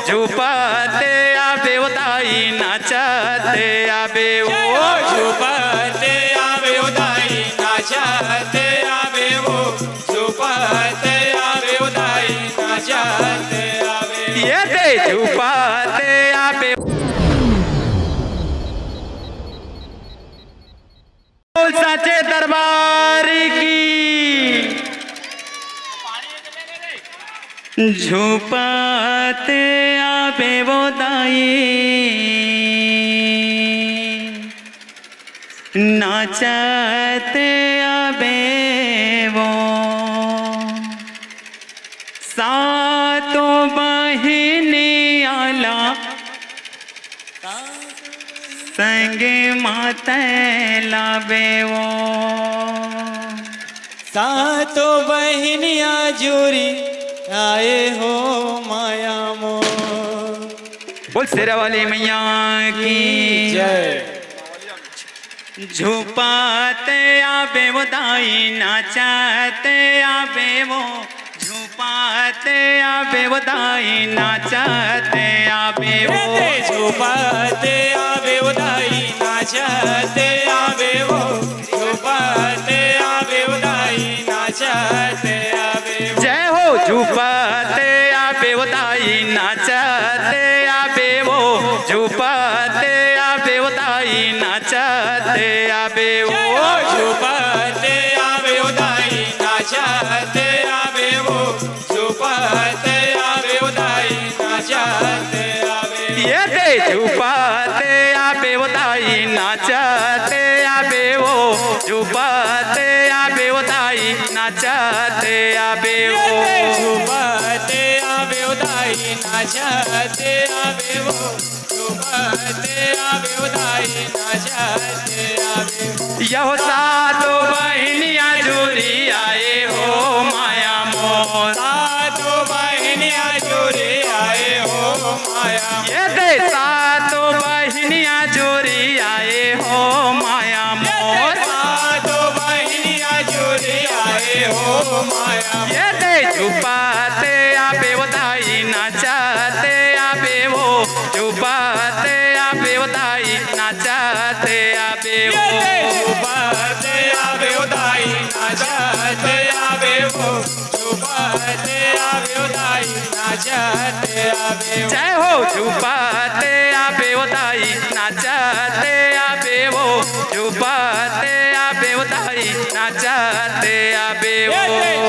झुपते आवे उदाई नाचते आवे वो झुपते आवे उदाई नाचते आवे वो झुपते आवे उदाई नाचते आवे ये दे झुपते आवे साचे दरबार की झुपते आवे वो दाई नाचते आवे वो सातों बहिनी आला संगे माते लावे वो सातों बहनियां जुरी आए हो माया मोर। बोल शेरा वाली मैया की जय। झुपाते आवे वो दाई नाचते आवे वो झुपाते आवे वो दाई नाचते आवे वो झुपाते आवे उदाई नाचते आवे वो झुपाते आवे उदाई नाचते आवे जय हो झुपाते आवे वो दाई नाचते आवे वो झुपाते आवे वो दाई नाचते आवे वो झुपाते आवे उदाई नाचते आवे वो झुपाते आवे उदाई नाचते आवे ये दे झुपाते आवे वो दाई नाचते आवे वो झुपाते आवे वो दाई नाचते आवे वो झुपाते आवे उदाई नाचते आवे वो झुपाते आवे उदाई नाचते आवे यहो सातों बहनियां जुरी आए हो माया मोर सातों बहनियां जुरी आए हो माया ये दे सातों बहनियां जुरी आए हो माया मोर सातों बहनियां जुरी आए हो माया ये दे झुपाते आवे वो दाई नाचते आवे वो झुपाते आवे वो दाई नाचते आवे वो झुपाते आवे उदाई नाचते आवे वो झुपाते आवे उदाई नाचते आवे जय हो झुपाते आवे वो दाई नाचते आवे वो झुपाते आवे वो दाई नाचते आवे वो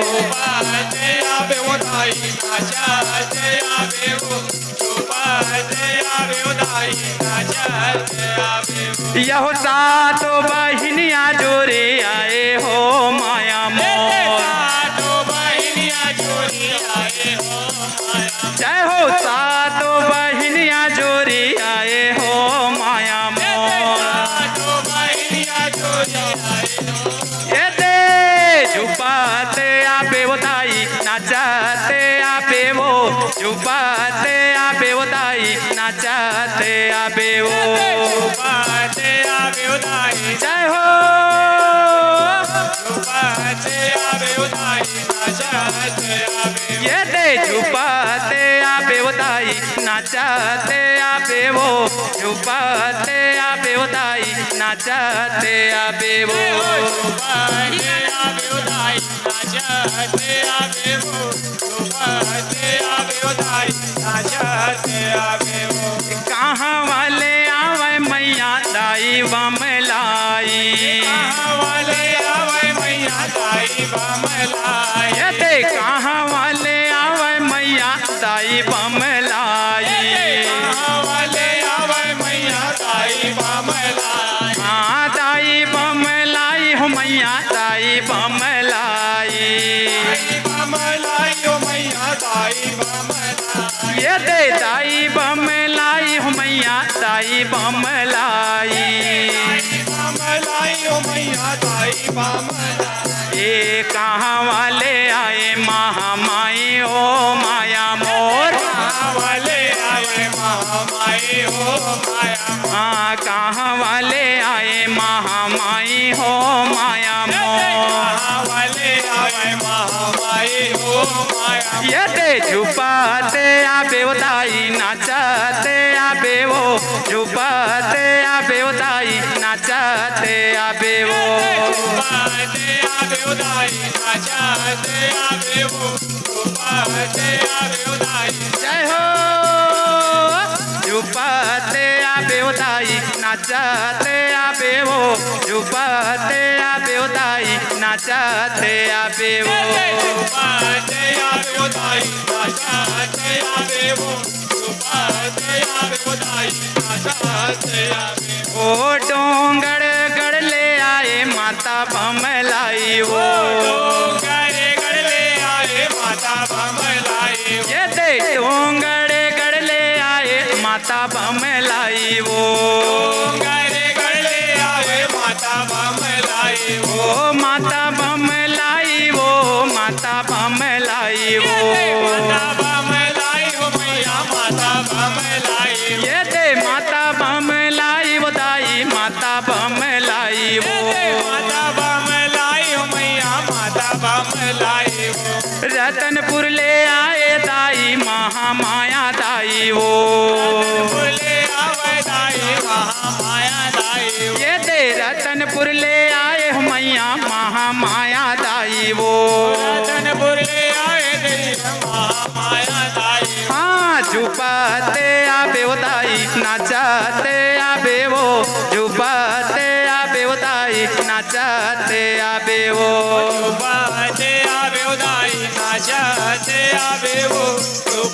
झुपाते आवे उदाई नाचते आवे वो झुपाते आवे उदाई नाचते आवे यहो सातों बहनियां जोरे आए हो माया मोर सातों बहनियां जोरी आए हो माया जय हो सातों बहनियां जोरी आए हो माया मोर सातों बहनियां जोरी आए हो ये दे झुपाते आवे वो दाई नाचते आवे वो झुपाते आवे वो दाई नाचते आवे वो झुपाते आवे उदाई जय हो झुपाते आवे उदाई नाचते आवे ये दे झुपाते आवे वो दाई नाचते आवे वो झुपाते आवे वो दाई नाचते आवे वो झुपाते आवे उदाई नाचते आवे वो झुपाते आवे उदाई नाचते आवे वो कहाँ वाले आवे मैया दाई बमलाई वाले आवे मैया दाई बमलाई ये दे कहाँ वाले आवे मैया दाई बमलाई वाले आवे मैया दाई बमलाई हाँ दाई बमलाई हो मैया दाई बमलाई बमलाई ओ मैया दाई बमलाई ये दे दाई बमलाई हो मैया दाई बमलाई बमलाई ओ मैया दाई बमलाई ये कहाँ वाले आए महामाई ओ माया मोर वाले आवे महामाई हो माया हाँ कहाँ वाले आए महामाई हो माया मोर वाले आवे महामाये हो माया ये दे झुपाते आबे वो दाई नाचते आबे वो झुपाते आबे वो दाई नाचते आबे वो झुपाते आबे उदाई नाचते आबे वो झुपाते आबे उदाई जय हो झुपाते आबे वो दाई नाचते आबे वो झुपाते आबे वो दाई नाचते आबे वो झुपाते आबे उदाई नाचते आबे वो झुपाते आबे उदाई नाचते आबे ओ डोंगर गढ़ ले आए माता बमलाई वो गरे गड़ले आए माता बमलाई ये दे डोंगर गढ़ ले आए माता बमलाई वो गरे गड़ले आए माता बमलाई ओ माता बमलाई वो माता बमलाई वो माता बमलाई हो मैया माता बमलाई ये दे माता बमलाई वो दाई माता बमलाई वो माता बमलाई हो मैया माता बमलाई हो रतनपुर ले आए दाई महामाया दाई वो बोले आवे दाई महामाया दाई ये दे रतनपुर ले आए हो मैया महामाया दाई वो रतन बोले आए देवी महामाया दाई हाँ झुपाते आबे वो दाई नाचते आबे वो झुपाते आबे वो दाई नाचते आबे वो बाते आवे उदाई नाचते आवे वो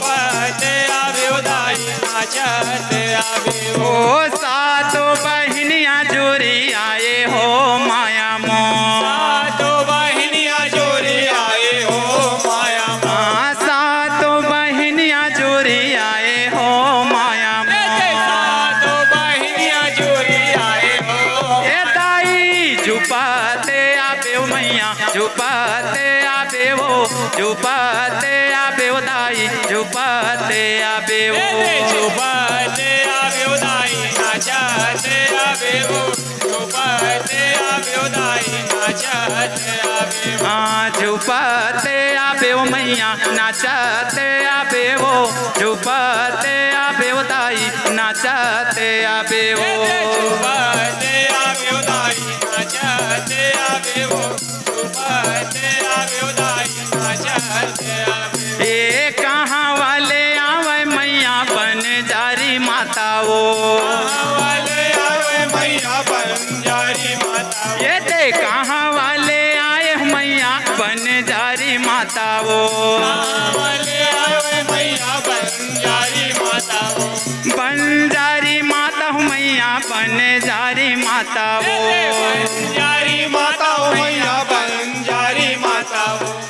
बाते आवे उदाई नाचते आवे वो ओ सातों बहनियां जोरी आए हो माया मो सातो बहनिया जोरी आए हो माया हाँ सातों बहनियां जोरी आए हो माया मो सातो बहनिया जोरी आए हो ए दाई झुपाते आबे वो मैया झुपाते आबे वो झुपाते आबे वो दाई झुपाते आबे वो बाते आवे उदाई नाचते आवे वो बाते आवे उदाई नाचते आवे वो हाँ झुपाते आबे वो मैया नाचते आबे वो झुपाते आबे वो दाई नाचते आबे वो बाते आवे उदाई नाचते आवे वो बाते आवे उदाई नाचते आवे ए कहाँ वाले आवे मैया बन जारी माता वो वाले आवे मैया बंजारी माता ये दे कहाँ वाले आए हो मैया बन जारी माता वो वाले आवे मैया बंजारी माता बंजारी माता हो मैया बन जारी माता वो बंजारी माता मैया बंजारी माता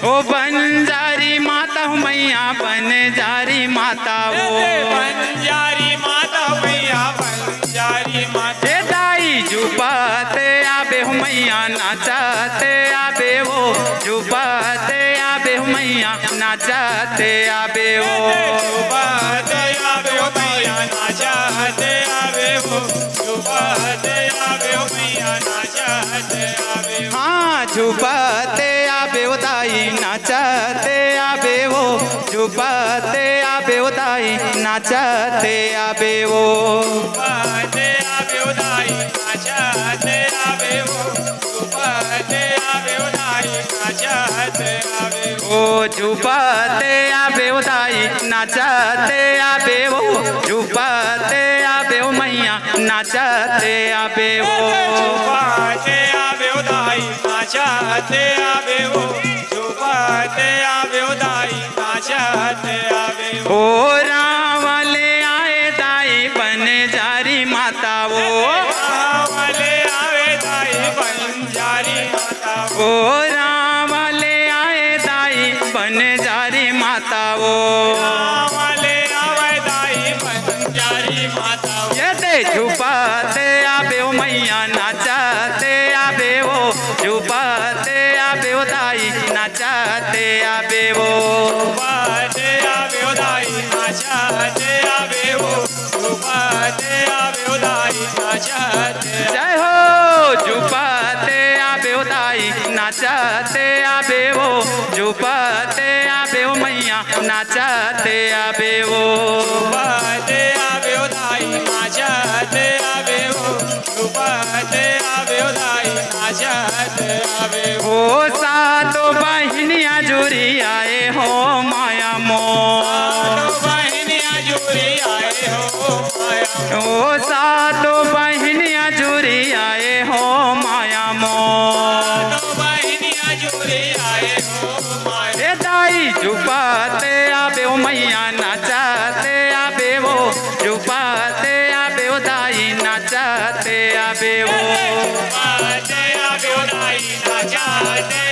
ओ बंजारी माता हो मैया बन जारी माता वो बंजारी माता मैया बंजारी माता ए दाई झुपाते आबे हो मैया नाचते आबे वो झुपाते आबे हो मैया नाचते आबे वो बाते आवे हो मैया नाचते आवे हो बाते आवे हो मैया नाचते आवे हो हाँ झुपाते आबे वो दाई नाचते आबे वो झुपाते आबे वो दाई नाचते आबे वो बाते आवे उदाई नाचते आवे हो बाते आवे उदाई नाचते आवे हो ओ झुपाते आबे वो दाई नाचते आबे वो झुपाते आबे वो मैया नाचते आबे वो बाते आवे उदाई नाचते आवे हो बाते आवे उदाई नाचते आवे हो ओ रावले आए दाई बन जारी माता वो वाले आवे दाई बंजारी माता ओ रावले आए दाई बन जारी माता वो वाले आवे दाई बंजारी माता ये दे झुपाते आबे वो मैया नाचते आबे वो झुपाते आबे वो दाई नाचते आबे वो बाते आवे उदाई नाचते आवे हो बाते आवे उदाई नाचते जय हो झुपाते आबे वो दाई नाचते आबे वो आवे वो झुंबते आवे ताई नाचते आवे हो झुंबते आवे ताई नाचते आवे हो ओ सातो बहिनिया जुरी आए हो माया मोर बहनिया जुड़ी आए हो माया ओ सातो बहिनिया जुरी आए हो माया मोर बहनिया जुड़ी आए हो माया ए दाई झुपाते आवे ओ मैया नाचते आवे वो झुपाते आवे ओ दाई नाचते आवे वो झुंबते आवे ताई नाचते